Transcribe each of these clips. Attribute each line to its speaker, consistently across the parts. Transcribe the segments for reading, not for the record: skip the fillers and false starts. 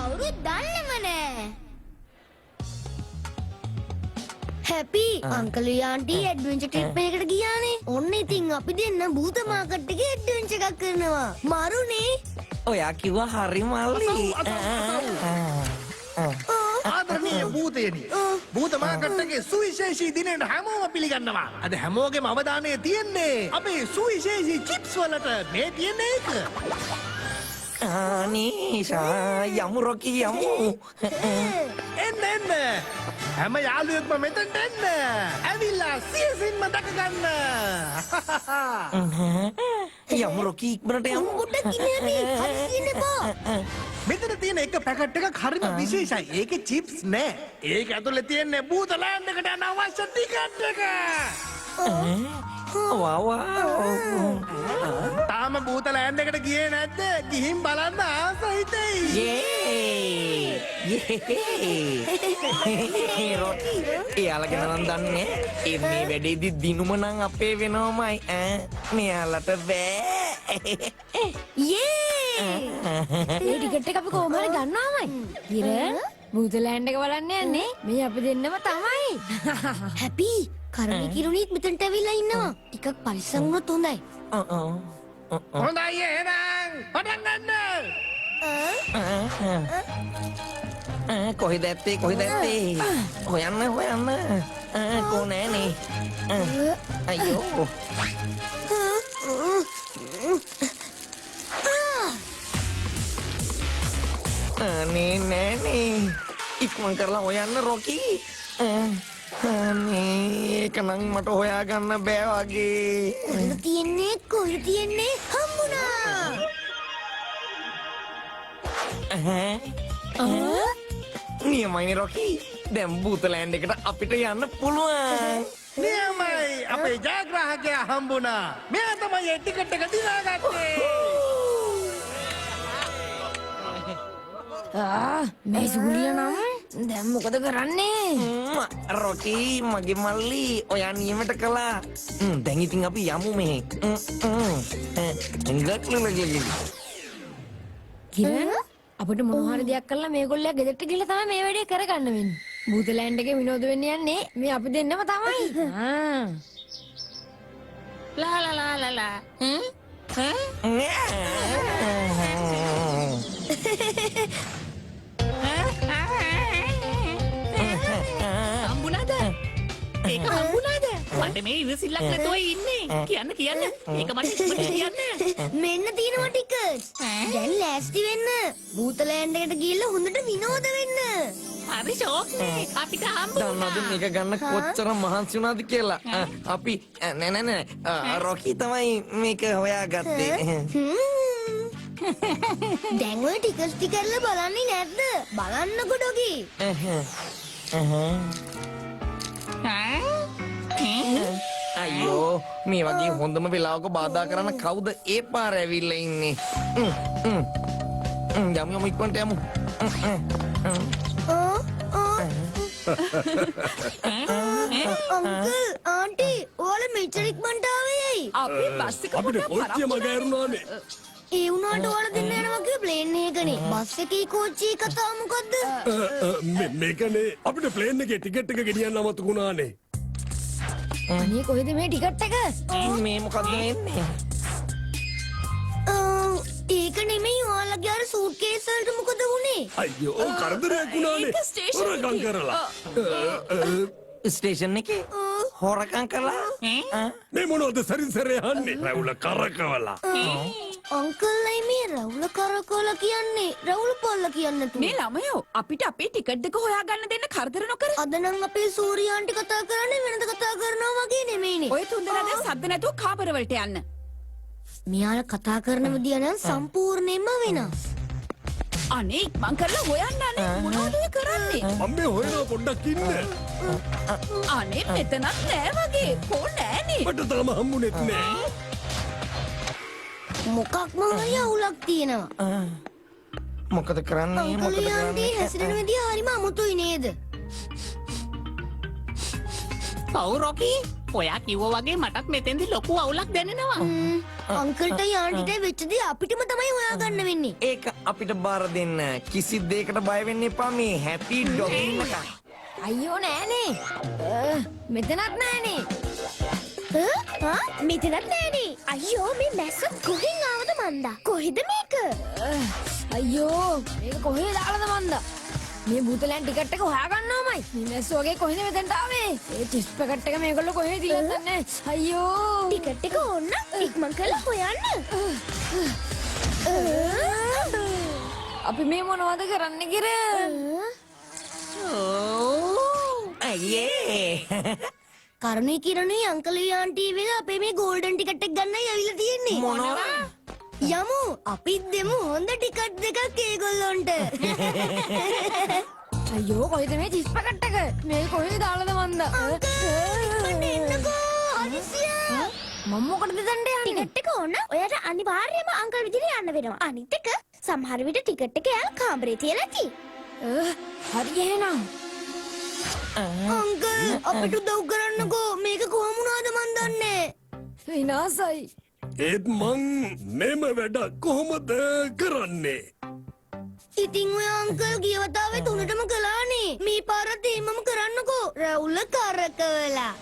Speaker 1: කවුරුත් දන්නේම නෑ. හැපි අංකල් ආන්ටි ඇඩ්වෙන්චර් ට්‍රිප් එකකට ගියානේ. ඔන්න ඉතින් අපි දෙන්න භූත මාකට් එකේ ඇඩ්වෙන්චර් එකක් කරනවා. මරුනේ.
Speaker 2: ඔයා කිව්වා හරි මල්ලි.
Speaker 3: ආදරණීය භූතයනි. භූත මාකට් එකේ සුවිශේෂී දිනේට හැමෝම පිළිගන්නවා. අද හැමෝගෙම අවධානය තියෙන්නේ අපේ සුවිශේෂී චිප්ස් වලට. මේ තියෙන එක.
Speaker 2: නීෂා යමු රොකී යමු.
Speaker 3: එන්න. හැම යාළුවෙක්ම මෙතනට එන්න. ඇවිල්ලා සියසින්ම දැක ගන්න.
Speaker 2: යමු රොකී ඉක්මනට යමු.
Speaker 1: පොඩ්ඩක් ඉන්නේ හරි බා.
Speaker 3: මෙතන තියෙන එක පැකට් එකක් හරිම විශේෂයි. ඒකේ චිප්ස් නෑ. ඒක ඇතුලේ තියෙන්නේ භූත ලෑන්ඩ් එකට යන අවශ්‍ය ටිකට් එක. තාම භූත ලෑන්ඩ් එකට ගියේ නැද්ද? ගිහින් බලන්න ආස හිතෙයි.
Speaker 2: එයාලගෙන නම් දන්නේ මේ වැඩේදි දිනුම නම් අපේ වෙනවමයි. මෙයාලට බෑ.
Speaker 4: මේ ටිකට් එක අපි කොහොම හරි ගන්නවාමයි. ඉර බුදුලෑන්ඩ් එක බලන්න යන්නේ මේ අපි දෙන්නම තමයි.
Speaker 1: හැපි කරණි කිරුණීත් මෙතනට ඇවිල්ලා ඉන්නවා. ටිකක් පරිස්සම් වුණොත් හොඳයි.
Speaker 3: හොඳයි එහෙනම් පටන් ගන්න.
Speaker 2: කොහෙද ඇත්තේ හොයන්න කෝ නෑනේ. අයියෝ අනේ නෑනේ. ඉක්මන් කරලා හොයන්න රොකී. අනේ ඒක නම් මට හොයාගන්න බෑ වගේ.
Speaker 1: කොහෙද තියෙන්නේ හම්බුණා.
Speaker 2: නියමයිනේ රොකී. දැන් භූත ලෑන්ඩ් එකට අපිට යන්න පුළුවන්.
Speaker 3: නියමයි. අපේ ජයග්‍රාහකයා හම්බුණා. මෙයා තමයි ඒ ටිකට් එක දිනාගත්තේ.
Speaker 4: මේ සූලිය නම් දැන් මොකද කරන්නේ?
Speaker 2: රොකී මගේ මල්ලි ඔයා නියමට කළා. දැන් ඉතින් අපි යමු මෙහෙ.
Speaker 4: කිරණ අපිට මොන හරි දෙයක් කරලා මේගොල්ලෝ ගෙදරට ගිහලා තමයි මේ වැඩේ කරගන්න වෙන්නේ. බුදුලෑන්ඩ් එකේ විනෝද වෙන්න යන්නේ මේ අපි දෙන්නම තමයි.
Speaker 5: ලා හම්බුණාද? ඒක හම්බුණාද? මට මේ ඉවසිල්ලක් නැතුව ඉන්නේ. කියන්න. ඒක මට කියන්න.
Speaker 1: මෙන්න තියෙනවා ටිකට්ස්. දැන් ලෑස්ති වෙන්න. භූත ලෑන්ඩ් එකට ගිහිල්ලා හොඳට විනෝද වෙන්න.
Speaker 5: හරි ෂෝක් නේ. අපිට හම්බුණා.
Speaker 2: දන්නවද මේක ගන්න කොච්චර මහන්සි වුණාද කියලා? අපි නෑ රොකී තමයි මේක හොයාගත්තේ.
Speaker 1: දැන් ඔය ටිකට්ස් ටික කරලා බලන්නේ නැද්ද? බලන්නකො ඩොගි.
Speaker 2: අයියෝ මේ වගේ හොඳම වෙලාවක බාධා කරන්න කවුද ඒ පාර ඇවිල්ලා ඉන්නේ? යමු ඉක්මනට යමු.
Speaker 1: අංකල් ආන්ටි ඔයාලා මෙච්චර ඉක්මනට ආවේ ඇයි?
Speaker 5: අපි බස් එක
Speaker 6: අපිට කොච්චිය මග ඇරුණානේ.
Speaker 1: ඒ වුණාට ඔයාලා දෙන්න යනවා කිව්ව ප්ලේන් එකනේ. බස් එකේ කෝච්චියේ කතාව මොකද්ද?
Speaker 6: මේකනේ අපිට ප්ලේන් එකේ ටිකට් එක ගෙනියන්න අමතක වුණානේ.
Speaker 4: අනේ කොහෙද මේ ටිකට් එක?
Speaker 2: මේ මොකද්ද වෙන්නේ?
Speaker 1: ඒක නෙමෙයි ඔයාලගේ අර සූට් කේස් වලට මොකද වුනේ?
Speaker 6: අයියෝ කරදරයක් වුණානේ.
Speaker 5: ඒක ස්ටේෂන්
Speaker 6: හොරකම් කරලා.
Speaker 2: ස්ටේෂන් එකේ හොරකම් කළා?
Speaker 6: මේ මොනවද සරින් සරේ යන්නේ? රැවුල කරකවලා.
Speaker 1: අංකල්ලයි මේ රවුල කරකවලා කියන්නේ රවුල පොල්ල කියන්නේ නැතුව.
Speaker 5: මේ ළමයෝ අපිට අපේ ටිකට් එක හොයාගන්න දෙන්න කරදර නොකර.
Speaker 1: අද නම් අපේ සූර්යාන්ටි කතා කරන්නේ වෙනද කතා කරනවා වගේ නෙමෙයිනේ.
Speaker 5: ඔය තුන්දෙනා දැන් සද්ද නැතුව කාමර වලට යන්න.
Speaker 1: මෙයාලා කතා කරන විදිය නම් සම්පූර්ණයෙන්ම වෙනස්.
Speaker 5: අනේ ඉක්මන් කරලා හොයන්න අනේ මොනවද ඔය කරන්නේ?
Speaker 6: මම මේ හොයනවා පොඩ්ඩක් ඉන්න.
Speaker 5: අනේ මෙතනත් නෑ වගේ. කො නෑනේ.
Speaker 6: මට තාම හම්බුනේත් නෑ.
Speaker 1: මොකක්ම හරි අවුලක් තියෙනවා.
Speaker 2: මොකද කරන්නේ?
Speaker 1: අංකලියන්ටි හැසිරෙන විදිය හරිම අමුතුයි නේද?
Speaker 5: ඔව් රොකී. ඔයා කිව්වා වගේ මටත් මෙතෙන්දි ලොකු අවුලක් දැනෙනවා.
Speaker 1: අංකල්ට යාන්ටිට වෙච්චදී අපිටම තමයි හොයාගන්න වෙන්නේ.
Speaker 2: ඒක අපිට බාර දෙන්න. කිසි දෙයකට බය වෙන්න එපා මේ හැපි ඩොගින් එක.
Speaker 4: අයියෝ නෑනේ. මෙතනත් නෑනේ.
Speaker 1: මෙතනත් නෑනේ. අයියෝ මේ මැස්ස කොහෙන් ආවද මන්දා? කොහෙද මේක?
Speaker 4: අයියෝ මේක කොහේ දාලාද මන්ද? මේ බූතලෑන් ටිකට් එක හොයාගන්නවමයි. මේ මැස්සෝ වගේ කොහෙද මෙතනට ආවේ? ඒ චිප්ස් පැකට් එක මේගොල්ලෝ කොහෙද තියලා දන්නේ? අයියෝ
Speaker 1: ටිකට් එක ඕන්න ඉක්මන් කරලා හොයන්න.
Speaker 4: අපි මේ මොනවද කරන්න කිර?
Speaker 2: අයියේ.
Speaker 1: කරුණේ කිරණේ අංකල් යාන්ටි එක අපේ මේ ගෝල්ඩන් ටිකට් එක ගන්නයි ඇවිල්ලා තියෙන්නේ.
Speaker 2: මොනවා?
Speaker 1: යමු අපිත් දෙමු හොඳ ටිකට් දෙකක් ඒගොල්ලොන්ට.
Speaker 4: අයියෝ කොහෙද මේ චිප්ස් පැකට් එක? මේ කොහෙද දාලාද මන්ද?
Speaker 1: ඉක්මනට එන්නකෝ හදිසිය.
Speaker 4: මම මොකටද දණ්ඩ යන්නේ?
Speaker 1: ටිකට් එක ඕන ඔයාට අනිවාර්යයෙන්ම අංකල් විදිහට යන්න වෙනවා. අනිත් එක සමහර විට ටිකට් එක යාල කාමරේ තියලා ඇති.
Speaker 4: හරි එහෙනම්.
Speaker 1: අංකල් අපිට උදව් කරන්නකෝ මේක කොහොම වුණාද මන් දන්නේ.
Speaker 4: විනාසයි.
Speaker 6: ඒත් මං මෙම වැඩ කොහොමද කරන්නේ?
Speaker 1: ඉතින් ඔය අංකල් ගිය වතාවේ තුනටම කළානේ. මේ පාරත් එහෙමම කරන්නකෝ. රවුල කරකවලා.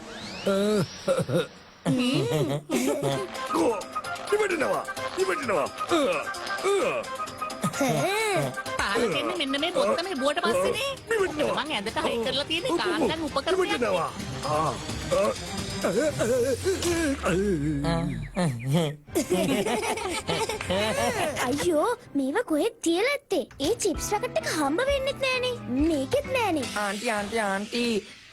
Speaker 6: ඉවටනවා.
Speaker 5: පාල දෙන්නේ මෙන්න මේ පොත්ත මේ බුවට පස්සේනේ. මං ඇඳට හයි කරලා තියෙන්නේ කාන්දන් උපකරණයක්.
Speaker 1: අයියෝ මේවා කොහෙද තියලා ඇත්තේ? ඒ චිප්ස් පැකට් එක හම්බ වෙන්නෙත් නෑනේ. මේකෙත් නෑනේ.
Speaker 2: ආන්ටි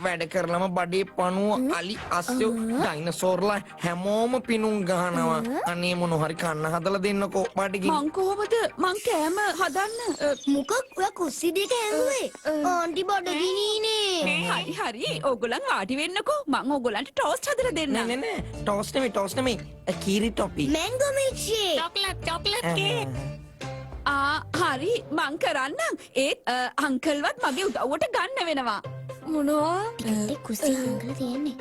Speaker 2: වැඩ කරලම බඩේ පණුව අලි අස්සෝ ඩයිනසෝර්ලා හැමෝම පිනුම් ගහනවා. අනේ මොන හරි කන්න හදලා දෙන්නකෝ බඩගිනි.
Speaker 5: මං කොහොමද මං කෑම හදන්න?
Speaker 1: මොකක් ඔයා කුස්සිය දෙක හැංගුවේ? ආන්ටි බඩගිනීනේ.
Speaker 5: හරි ඕගොල්ලන් වාඩි වෙන්නකෝ. මං ඕගොල්ලන්ට ටෝස්ට් හදලා දෙන්නම්.
Speaker 2: නෑ ටෝස්ට් නෙමෙයි කීරි ටොපි.
Speaker 1: මැංගෝ මිල්ක්ෂේක්.
Speaker 5: Chocolate cake. හරි මං කරන්නම්. ඒත් අංකල්වත් මගේ උදව්වට ගන්න වෙනවා.
Speaker 4: මොනවා?
Speaker 1: කුස්සිය හංගලා තියෙන්නේ.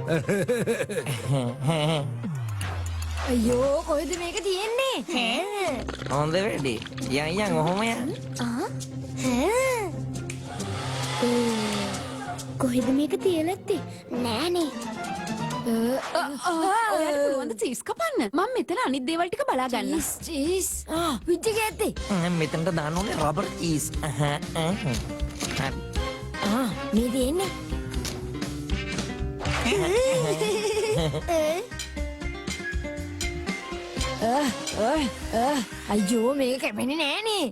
Speaker 4: අයියෝ කොහෙද මේක තියෙන්නේ?
Speaker 2: හොඳ වැඩේ. යන් ඔහොම යන්.
Speaker 1: කොහෙද මේක තියලා ඇත්තේ? නෑනේ.
Speaker 5: ඔයාට පුළුවන් ද චීස් කපන්න? මම මෙතන අනිත් දේවල් ටික බලා ගන්න.
Speaker 4: චීස්. විජ්ජ ගැත්තේ.
Speaker 2: මෙතනට දාන්න ඕනේ රබර් ඊස්. හරි.
Speaker 4: මේ තියෙන්නේ. අයියෝ මේක කැපෙන්නේ නෑනේ.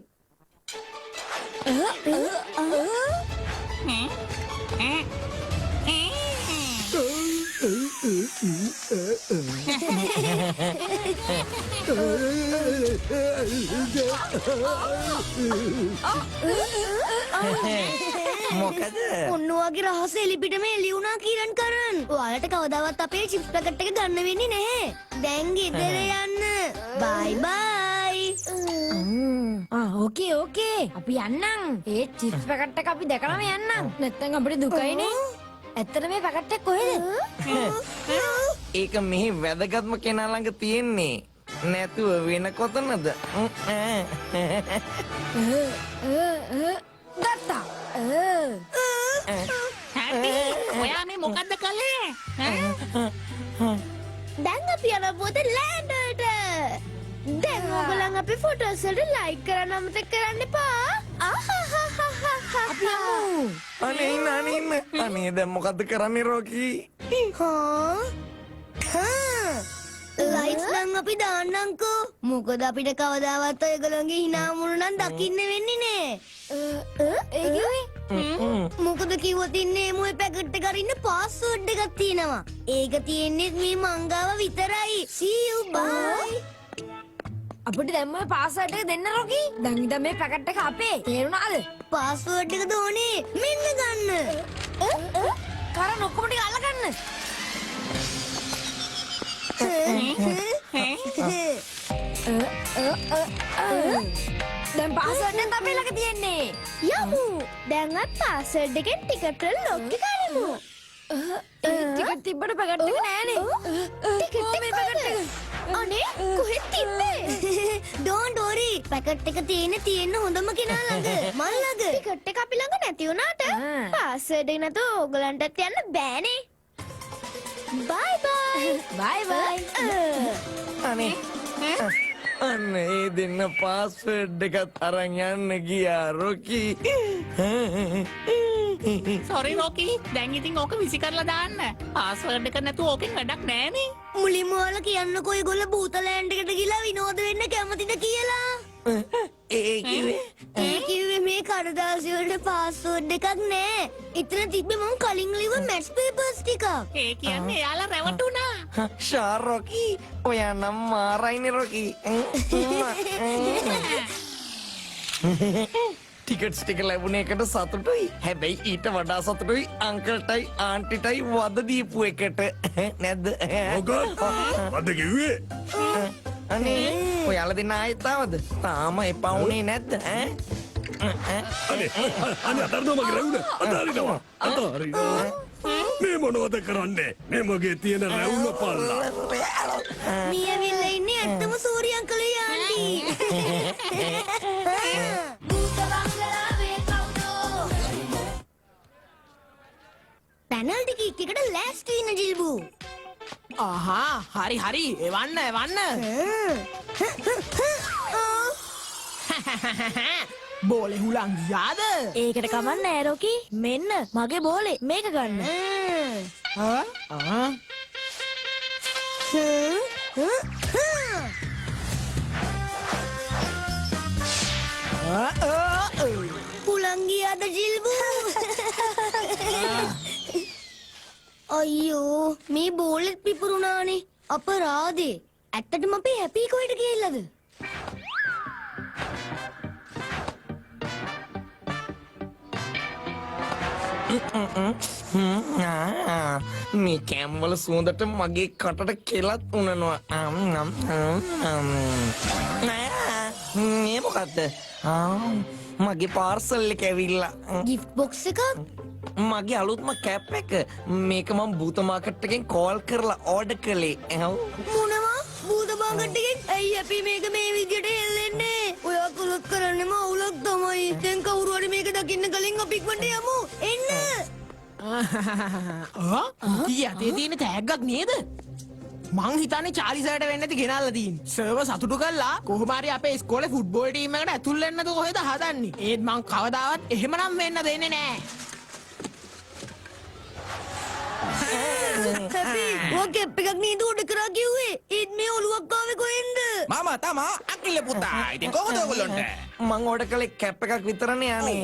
Speaker 2: මොකද?
Speaker 1: ඔන්න ඔයගේ රහස එලිපිටම එළි වුණා කිරන් කරන්. ඔයාලට කවදාවත් අපේ චිප්ස් පැකට් එක ගන්න වෙන්නේ නැහැ. දැන් ගෙදර යන්න. බයි බයි.
Speaker 4: ඕකේ අපි යන්නම්. ඒ චිප්ස් පැකට් එක අපි දැකලාම යන්නම්. නැත්තම් අපිට දුකයිනේ. ඇත්තට මේ පැකට් එක කොහෙද?
Speaker 2: ඒක මෙහි වැදගත්ම කෙනා ළඟ තියෙන්නේ. නැතුව වෙන කොතනද?
Speaker 4: ගත්තා.
Speaker 5: හැටි ඔයා මේ මොකද්ද කළේ?
Speaker 1: දැන් අපි යන පොත ලෑන්ඩ් වලට. දැන් ඔයගොල්ලන් අපේ ෆොටෝස් වලට ලයික් කරන්න අමතක කරන්න එපා.
Speaker 4: අපි යමු.
Speaker 2: අනේ ඉන්න. අනේ දැන් මොකද්ද කරන්නේ රෝකී?
Speaker 1: ලයිට්ස් නම් අපි දාන්නම්කෝ. මොකද අපිට කවදාවත් ඔයගොල්ලන්ගේ hina මුණ නම් දකින්න වෙන්නේ නෑ.
Speaker 4: ඒ කිව්වේ?
Speaker 1: මොකද කිව්වොත් ඉන්නේ මොේ පැකට් එක අරින්න පාස්වර්ඩ් එකක් තියෙනවා. ඒක තියෙන්නේ මේ මංගාව විතරයි. See you bye.
Speaker 4: අපිට දැන් මේ පාස්වර්ඩ් එක දෙන්න රොකී. දැන් ඉතින් මේ පැකට් එක අපේ. තේරුණාද?
Speaker 1: පාස්වර්ඩ් එක දෝනේ මෙන්න ගන්න.
Speaker 4: කරන් ඔක්කොම ටික අල්ලගන්න. දැන් පාස්වර්ඩ් එක තමයි ළඟ තියෙන්නේ.
Speaker 1: යමු. දැන් අපි පාස්වර්ඩ් එකෙන් ටිකට් වල ලොග් එක ගනිමු.
Speaker 4: ටිකට් එකක් තිබ්බට පැකට් එක නෑනේ.
Speaker 1: ටිකට්
Speaker 4: මේ පැකට් එක.
Speaker 1: අනේ කොහෙද තිබ්බේ? Don't worry. පැකට් එක තියෙන්න හොඳම කෙනා ළඟ. මල් ළඟ. ටිකට් එක අපි ළඟ නැති වුණාට පාස්වර්ඩ් එක නැතුව ඕගලන්ටත් යන්න බෑනේ. බයි බයි.
Speaker 4: බයි බයි.
Speaker 2: අනේ අන්න ඒ දෙන්න පාස්වර්ඩ් එකත් අරන් යන්න ගියා රොකි.
Speaker 7: සොරි රොකි දැන් ඉතින් ඕක විසි කරලා දාන්න පාස්වර්ඩ් එක නැතුව ඕකෙන් වැඩක් නෑනේ
Speaker 1: මුලින්ම ඔයාලා කියන්නකෝ ඒගොල්ලෝ බූතලෑන්ඩ් එකට ගිහලා විනෝද වෙන්න කැමතිද කියලා.
Speaker 2: ඒ කිව්වේ
Speaker 1: ඒ කිව්වේ මේ කඩදාසි වලට පාස්වර්ඩ් එකක් නෑ. ඉතින් තිබ්බේ මම කලින් ලිව්ව මැට්ස් පේපර්ස් ටිකක්.
Speaker 7: ඒ කියන්නේ එයාලා රැවටුණා
Speaker 2: ෂා රොකි ඔයා නම් මාරයිනේ රොකි. ටිකට්ස් ටික ලැබුණ එකට සතුටුයි. හැබැයි ඊට වඩා සතුටුයි අංකල්ටයි ආන්ටිටයි වද දීපු එකට. නැද්ද?
Speaker 6: මොකක්ද? අද කිව්වේ?
Speaker 2: අනේ ඔයාලා දෙන්න ආයෙත් ආවද? තාම එපා වුණේ නැද්ද?
Speaker 6: අනේ අතරනෝ මගේ රැවුල අතාරිනවා. අතාරිනවා. මේ මොනවද කරන්නේ? මේ මගේ තියෙන රැවුල පල්ලා.
Speaker 1: මේ ඇවිල්ලා ඉන්නේ ඇත්තම සූරි අංකලේ ආන්ටි. භූත බංගලාවේ කවුද? පැනල්ටි කික් එකට ලෑස්ති වෙන්න ජිල්බු.
Speaker 7: ආහා හරි හරි එවන්න බෝලේ හුලං ගියාද
Speaker 4: ඒකට කමන්න නෑ රොකි. මෙන්න මගේ බෝලේ මේක ගන්න.
Speaker 1: හුලං ගියාද ජිල්බු? අයියෝ මේ බෝලෙත් පිපුරුණානේ. අපරාධේ. ඇත්තටම අපි හැපි කොහෙට ගිහිල්ලාද?
Speaker 2: මේ කෑම්වල සුවඳට මගේ කටට කෙලත් උනනවා. මේ මොකක්ද? මගේ පාර්සල් එක ඇවිල්ලා.
Speaker 1: ගිෆ්ට් බොක්ස් එකක්?
Speaker 2: මගේ අලුත්ම කැප් එක. මේක මම බූත මාකට් එකෙන් කෝල් කරලා ඕඩර් කළේ.
Speaker 1: මොනවා? බූත මාකට් එකෙන්? ඇයි අපි මේක මේ විදියට එල්ලෙන්නේ? ඔයා කලොත් කරන්නේම අවුලක් තමයි. දැන් කවුරු හරි මේක දකින්න කලින් අපි ඉක්මනට යමු. එන්න.
Speaker 7: ඊ අතේ තියෙන තෑග්ගක් නේද මං හිතන්නේ චාලිසයට වෙන්න ඇති ගෙනල්ලා තියෙන්නේ සර්ව සතුටු කළා කොහොම හරි අපේ ඉස්කෝලේ ෆුට්බෝල් ටීම් එකට ඇතුල් වෙන්නද කොහෙද හදන්නේ ඒත් මං කවදාවත් එහෙමනම් වෙන්න දෙන්නේ නෑ
Speaker 1: හැපි ඔය කැප් එකක් නේද උඩ කරා කිව්වේ? ඒත් මේ ඔලුවක් ආවේ කොහෙන්ද?
Speaker 8: මම තමා අකිල පුතා. ඉතින් කොහොමද ඔයගොල්ලන්ට?
Speaker 2: මං ඕඩර් කළේ කැප් එකක් විතරනේ යන්නේ.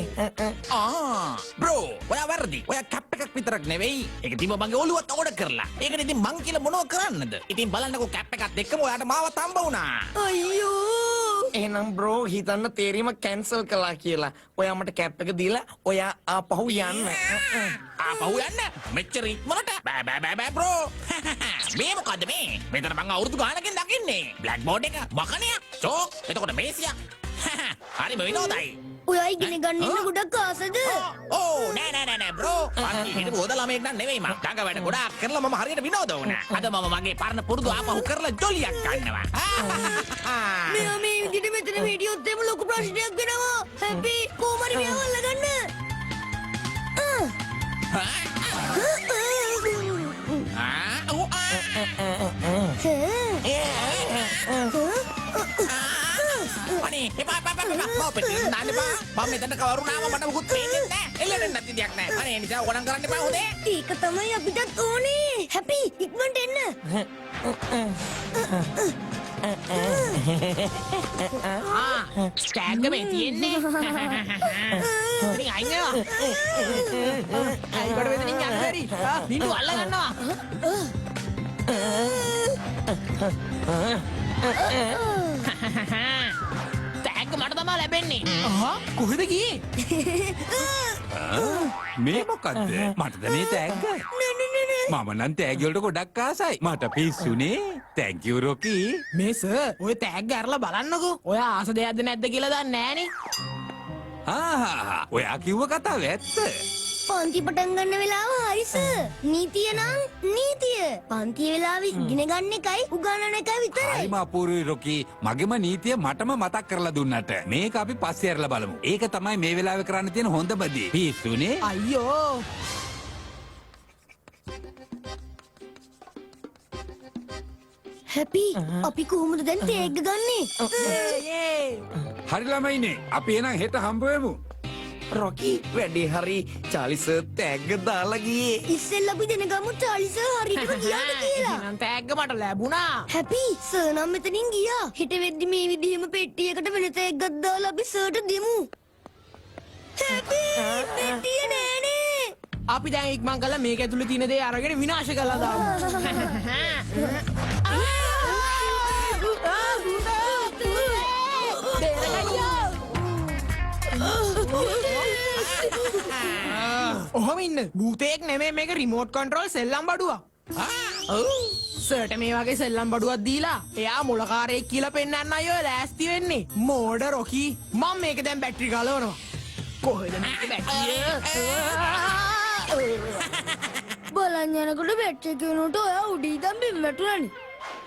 Speaker 8: බ්‍රෝ ඔයා වැරදි. ඔයා කැප් එකක් විතරක් නෙවෙයි. ඒක තිබ්බ මගේ ඔළුවත් ඕඩර් කරලා. ඒකට ඉතින් මං කියලා මොනව කරන්නද? ඉතින් බලන්නකෝ කැප් එකත් එක්කම ඔයාට මාවත් හම්බ වුණා.
Speaker 1: අයියෝ.
Speaker 2: එහෙනම් බ්‍රෝ හිතන්න තේරීම කැන්සල් කළා කියලා. ඔයා මට කැප් එක දීලා ඔයා ආපහු යන්න.
Speaker 8: ආපහු යන්න. මෙච්චර ඉක්මනට බෑ බෑ බෑ බෑ බ්‍රෝ. මේ මොකද්ද මේ? මෙතන මං අවුරුදු ගානකින් දකින්නේ. බ්ලැක් බෝඩ් එක මකණයක්. චෝක්. එතකොට මේසියක්. හරිම විනෝදයි.
Speaker 1: ඔයා ඉගෙන ගන්න ඉන්න ගොඩක් ආසද?
Speaker 8: ඕ නෑ බ්‍රෝ. මං හිතේ පොද ළමෙක් නන් නෙවෙයි මං. ගඟ වැඩ ගොඩාක් කරලා මම හරියට විනෝද වුණා. අද මම මගේ පරණ පුරුදු ආපහු කරලා ජොලියක් ගන්නවා.
Speaker 1: මෙයා මේ විදිහට මෙතන වීඩියෝත් එම ලොකු ප්‍රශ්නයක් වෙනවා. හැපි කොහමරි මෙයාව අල්ලගන්න.
Speaker 8: අනේ එපා මම පිටින් දාන්න එපා. මම මෙතන කවරුනාම මට මුකුත් පේන්නේ නැහැ. එල්ලෙන්න නැති දෙයක් නැහැ. අනේ ඒ නිසා ගණන් කරන්න එපා හොදේ.
Speaker 1: ඒක තමයි අපිටත් ඕනේ. හැපි ඉක්මනට එන්න.
Speaker 7: ස්ටෑග් මේ තියෙන්නේ ඉතින් අයින් වෙනවා අයිකට වෙදින් යන්න බැරි නින්දු අල්ල ගන්නවා තෑග්ග මට තමා ලැබෙන්නේ කොහෙද ගියේ
Speaker 9: මේ මොකක්ද මටද මේ තෑග්ග මම නම් තෑග්ග වලට ගොඩක් ආසයි මට පිස්සුනේ thank you රොකි
Speaker 7: මේ සර් ඔය තෑග්ග අරලා බලන්නකෝ ඔයා ආස දෙයක්ද නැද්ද කියලා දන්නේ නැහනේ
Speaker 9: ඔයා කිව්ව කතාව ඇත්ත
Speaker 1: පන්ති පටන් ගන්න වෙලාව හරි සර්. නීතිය නම් නීතිය. පන්ති වෙලාවෙ ඉගෙන ගන්න එකයි උගන්වන එකයි විතරයි.
Speaker 9: හරිම අපූර්වයි රොකි. මගේම නීතිය මටම මතක් කරලා දුන්නට. මේක අපි පස්සේ ඇරලා බලමු. ඒක තමයි මේ වෙලාවේ කරන්න තියෙන හොඳම දේ. පිස්සුනේ.
Speaker 7: අයියෝ
Speaker 1: හැපි අපි කොහොමද දැන් තේග්ග ගන්නෙ?
Speaker 9: හරි ළමයිනේ. අපි එහෙනම් හෙට හම්බ වෙමු.
Speaker 2: රොකි වැඩේ හරි චාලි සර් තෑග්ග දාලා ගියේ.
Speaker 1: ඉස්සෙල්ලා අපි දැනගමු චාලි සර් හරියටම ගියාද කියලා.
Speaker 7: එහෙනම් තෑග්ග මට ලැබුණා.
Speaker 1: හැපි සර් නම් මෙතනින් ගියා. හිට වෙද්දි මේ විදිහම පෙට්ටියකට වෙන තෑග්ගක් දාලා අපි සර්ට දෙමු. හැපි පෙට්ටිය නෑනේ.
Speaker 7: අපි දැන් ඉක්මන් කරලා මේක ඇතුලේ තියෙන දේ අරගෙන විනාශ කරලා දාමු. ඔහොම ඉන්න. භූතයෙක් නෙමෙයි මේක රිමෝට් කන්ට්‍රෝල් සෙල්ලම් බඩුවක්. සර්ට මේ වගේ සෙල්ලම් බඩුවක් දීලා එයා මොලකාරයෙක් කියලා පෙන්වන්න අය ඔය ලෑස්ති වෙන්නේ. මෝඩ රොකි. මම මේක දැන් බැටරි ගලවනවා. කොහෙද මේක බැටරිය?
Speaker 1: බලන් යනකොට බැටරි කෙනුට ඔයා උඩී ඉඳන් බිම වැටුණානේ.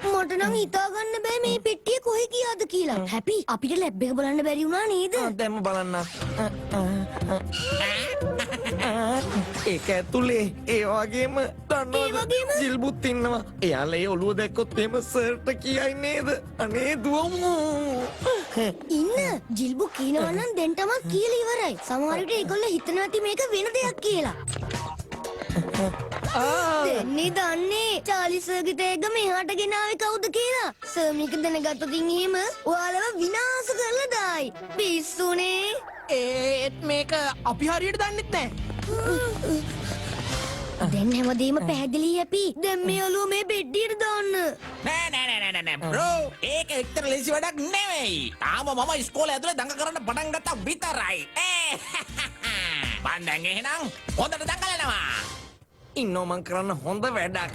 Speaker 1: මට නම් හිතා ගන්න බෑ මේ පෙට්ටිය කොහෙ ගියාද කියලා. හැපි අපිට ලැබ් එක බලන්න බැරි වුණා නේද?
Speaker 2: දැම්ම බලන්න. ඒක ඇතුලේ ඒ වගේම දන්නවද ජිල්බුත් ඉන්නවා. එයාලා ඒ ඔළුව දැක්කොත් එහෙම සර්ට කියයි නේද? අනේ දුවමු.
Speaker 1: ඉන්න ජිල්බු කියනවා නම් දැන් තමයි කියලා ඉවරයි. සමහර විට ඒගොල්ලෝ හිතනවා ඇති මේක වෙන දෙයක් කියලා. දෙන්නේ දන්නේ චාලි සර්ගේ තෑග්ග මෙහාට ගෙනාවේ කවුද කියලා. සර් මේක දැනගත්තොත් එහෙම ඔයාලව විනාශ කරලා දායි. පිස්සුනේ.
Speaker 7: ඒත් මේක අපි හරියට දන්නෙත් නෑ.
Speaker 1: දැන් හැමදේම පැහැදිලි හැපි. දැන් මේ ඔළුව මේ බෙඩ්ඩියට දාන්න.
Speaker 8: නෑ බ්‍රෝ. ඒක එක්තර ලේසි වැඩක් නෙවෙයි. තාම මම ඉස්කෝලේ ඇතුලේ දඟ කරන්න පටන් ගත්තා විතරයි. මං දැන් එහෙනම් හොඳට දඟලනවා.
Speaker 2: ඉන්නෝ මං කරන්න හොඳ වැඩක්.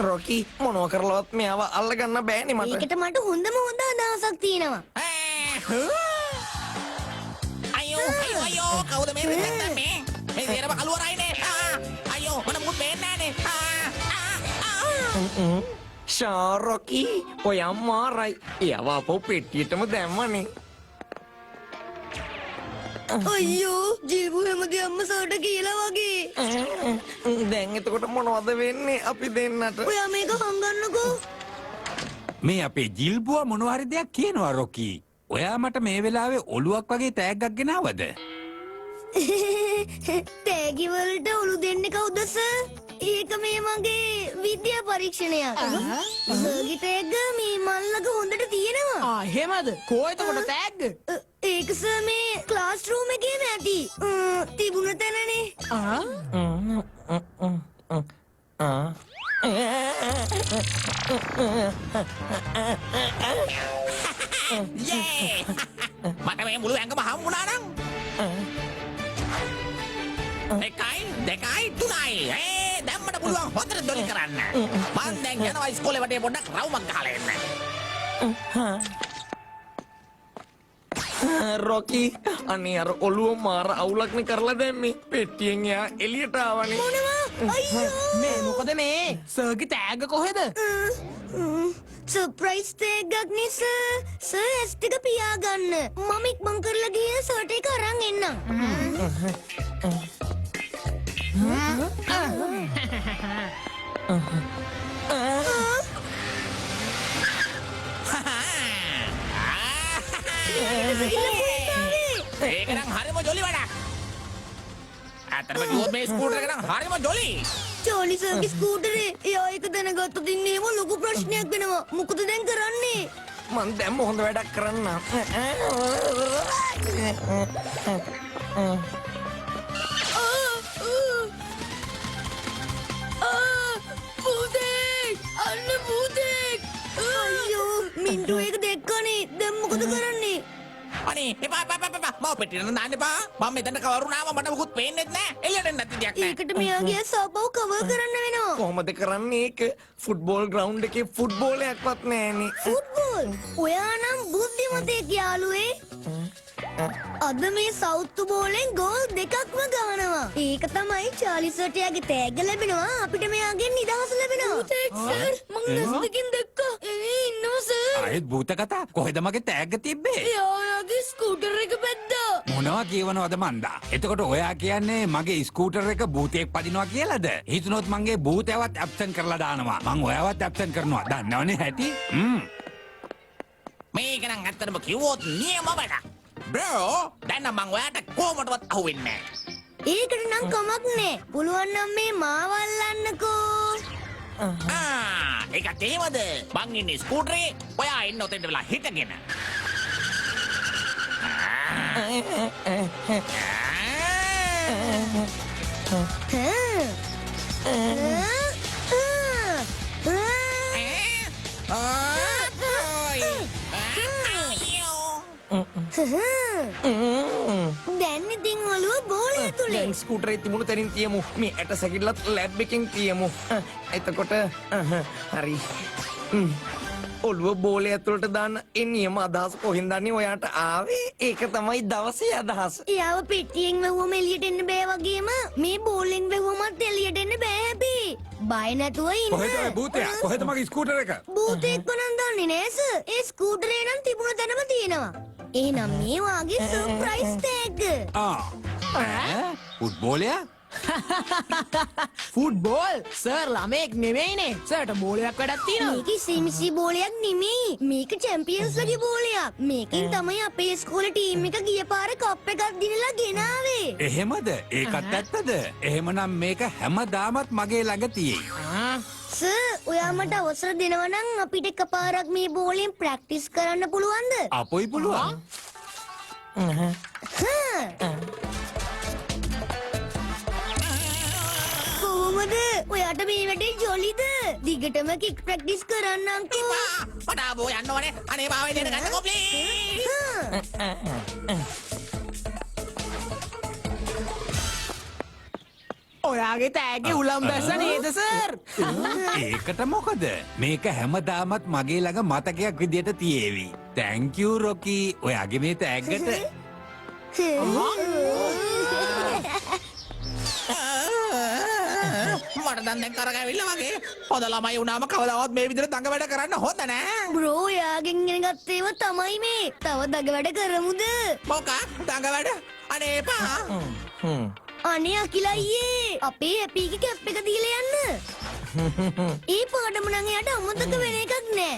Speaker 2: රොකි මොනව කරලවත් මෙයාව අල්ලගන්න බෑනේ මට.
Speaker 1: ඒකට මට හොඳම හොඳ අදහසක් තියෙනවා.
Speaker 8: අයියෝ කවුද මේ විදිහට මේ සේරම කළුවරයිනේ. අයියෝ මට මුත් පේන්නේ නෑනේ.
Speaker 2: ෂා රොකි ඔයා මාරයි. එයාව අපෝ පෙට්ටියටම දැම්මනේ.
Speaker 1: අයියෝ ජීබු හැමදේම සර්ට කියලා වගේ.
Speaker 2: දැන් එතකොට මොනවද වෙන්නේ අපි දෙන්නට?
Speaker 1: ඔයා මේක හංගන්නකෝ.
Speaker 9: මේ අපේ ජිල්බුවා මොනවා හරි දෙයක් කියනවා රොකි. ඔයා මට මේ වෙලාවේ ඔලුවක් වගේ තෑග්ගක් ගෙනාවද?
Speaker 1: තෑගි වලට ඔලු දෙන්නේ කවුද සර්? ඒක මේ මගේ විද්‍යා පරීක්ෂණයක්. සර්ගේ තෑග්ග මේ මල්ලක හොඳට තියෙනවා.
Speaker 7: එහෙමද? කෝ එතකොට තෑග්ග?
Speaker 1: ඒක සර් මේ ක්ලාස් රූම් එකේම ඇති. තිබුණ තැනනේ.
Speaker 8: මට මේ මුළු ඇඟම හම්බුණා නම්. 1 2 3 දැම්මට පුළුවන් හොඳට දොලි කරන්න. මං දැන් යනවා ඉස්කෝලේ වටේ පොඩ්ඩක් රවුමක් ගහලා එන්න.
Speaker 2: රොකි අනේ අර ඔළුව මාර අවුලක්නේ කරලා දැම්මේ. පෙට්ටියෙන් එයා එළියට ආවනේ.
Speaker 1: මොනවා? අයියෝ.
Speaker 7: මේ මොකද මේ? සර්ගේ තෑග්ග කොහෙද?
Speaker 1: සර්ප්‍රයිස් තෑග්ගක් නේ සර්. සර් ඇස් ටික පියාගන්න. මම ඉක්මන් කරලා ගිහින් සර්ට ඒක අරන් එන්නම්.
Speaker 8: ඒක නම් හරිම ජොලි වැඩක්. අතරම කිව්වොත් මේ ස්කූටර් එක නම් හරිම ජොලි.
Speaker 1: චෝලි සර්ගේ ස්කූටරේ එයා ඒක දැනගත්තොත් ඉන්නේ එහෙම ලොකු ප්‍රශ්නයක් වෙනවා. මොකද දැන් කරන්නේ?
Speaker 2: මං දැම්ම හොඳ වැඩක් කරන්න.
Speaker 1: භූතෙක්! අන්න භූතෙක්! අයියෝ මින්ටු ඒක දැක්කනේ. දැන් මොකද කරන්නේ?
Speaker 8: අනේ අනේ එපා මම පෙට්ටියට දාන්න එපා. මම මෙතන කවරුනාම මට මොකුත් පේන්නේ නැහැ. එළියට එන්න නැති දෙයක් නැහැ.
Speaker 1: ඒකට මෙයාගේ සබව කවර් කරන්න වෙනවා.
Speaker 2: කොහොමද කරන්නේ ඒක? ෆුට්බෝල් ග්‍රවුන්ඩ් එකේ ෆුට්බෝලයක්වත් නැහනේ.
Speaker 1: ෆුට්බෝල් ඔයා නම් බුද්ධිමතෙක් යාළුවේ. අද මේ සෞතු බෝලෙන් ගෝල් දෙකක්ම ගහනවා. ඒක තමයි චාලිස්ට යාගේ තෑග්ග ලැබෙනවා. අපිට මෙයාගෙන් නිදහස ලැබෙනවා. සර් මං නැස්දකින් දැක්කා. ඉන්නවා සර්.
Speaker 9: ආයෙත් භූත කතා කොහෙද මගේ තෑග්ග තිබ්බේ?
Speaker 1: එයාගේ ස්කූටර් එක පැද්දා.
Speaker 9: මොනවා කියවනවද මන්දා? එතකොට ඔයා කියන්නේ මගේ ස්කූටර් එක භූතයෙක් පදිනවා කියලාද? හිතුනොත් මගේ භූතයවත් ඇබ්සන්ට් කරලා දානවා. මං ඔයාවත් ඇබ්සන්ට් කරනවා. දන්නවනේ හැටි?
Speaker 8: මේක නම් ඇත්තටම කිව්වොත් නියම වැඩක්. බ්‍රෝ දැන් නම් මං ඔයාට කොහොමදවත් අහුවෙන්නේ නැහැ.
Speaker 1: ඒකට නම් කමක් නෑ. පුළුවන් නම් මේ මාව අල්ලන්නකෝ.
Speaker 8: ඒකත් එහෙමද? මං ඉන්නේ ස්කූටරේ. ඔයා ඉන්න ඔතෙන්ට වෙලා හිටගෙන.
Speaker 1: දැන් ඉතින් ඔළුව බෝලය තුලේ.
Speaker 2: දැන් ස්කූටරේ තිබුණු තැනින් තියමු. මේ ඇට සැකිල්ලත් ලැබ් එකෙන් තියමු. එතකොට හරි. ඔළුව බෝලය ඇතුළට දාන්න ඒ නියම අදහස කොහෙන්ද දන්නේ ඔයාට ආවේ? ඒක තමයි දවසේ අදහස.
Speaker 1: එයාව පෙට්ටියෙන් වැහුවම එළියට එන්න බෑ වගේම මේ බෝලෙන් වැහුවමත් එළියට එන්න බෑ හැබී. බය නැතුව ඉන්න.
Speaker 9: කොහෙද ඔය භූතයා? කොහෙද මගේ ස්කූටර් එක?
Speaker 1: භූතෙක්ව නම් දන්නේ නෑ සර්. ඒ ස්කූටරේ නම් තිබුණ තැනම තියෙනවා. එහෙනම් මේ වාගේ සර්ප්‍රයිස් තෑග්ග.
Speaker 9: ෆුට්බෝලයා?
Speaker 7: ෆුට්බෝල් සර් ළමෙක් නෙමෙයිනේ. සර්ට බෝලයක් වැඩක් තියෙනවා.
Speaker 1: මේක සිමිසි බෝලයක් නෙමෙයි. මේක චැම්පියන්ස්ලගේ බෝලයක්. මේකෙන් තමයි අපේ ඉස්කෝලේ ටීම් එක ගිය පාර කප් එකක් දිනලා ගෙනාවේ.
Speaker 9: එහෙමද? ඒකත් ඇත්තද? එහෙමනම් මේක හැමදාමත් මගේ ළඟ තියෙයි.
Speaker 1: සර් ඔයා මට අවසර දෙනවා නම් අපිට එකපාරක් මේ බෝලෙන් ප්‍රැක්ටිස් කරන්න පුළුවන්ද?
Speaker 9: අපොයි පුළුවන්.
Speaker 1: කොහොමද? ඔයාට මේ වැඩේ ජොලිද? දිගටම කික් ප්‍රැක්ටිස් කරන්නම්කෝ.
Speaker 8: මට ආවෝ යන්න ඕනේ. අනේ මාවෙන් දෙන්න ගන්නකෝ ප්ලීස්.
Speaker 7: ඔයාගේ තෑග්ගේ උලම් බැස නේද සර්?
Speaker 9: ඒකට මොකද? මේක හැමදාමත් මගේ ළඟ මතකයක් විදියට තියේවි. Thank you රොකි. ඔයාගේ මේ තෑග්ගට
Speaker 8: මට දැන් කරගැවිල්ලා වගේ. හොඳ ළමයි වුණාම කවදාවත් මේ විදිහට දඟ වැඩ කරන්න හොඳ නෑ.
Speaker 1: බ්‍රෝ ඔයාගෙන් ඉගෙන ගත්ත ඒවා තමයි මේ. තව දඟ වැඩ කරමුද?
Speaker 8: මොකක් දඟ වැඩ? අනේ එපා.
Speaker 1: අනේ අකිලා අයියේ අපේ හැපීගේ කැප් එක දීලා යන්න. ඒ පාඩම නම් එයාට අමතක වෙන එකක් නෑ.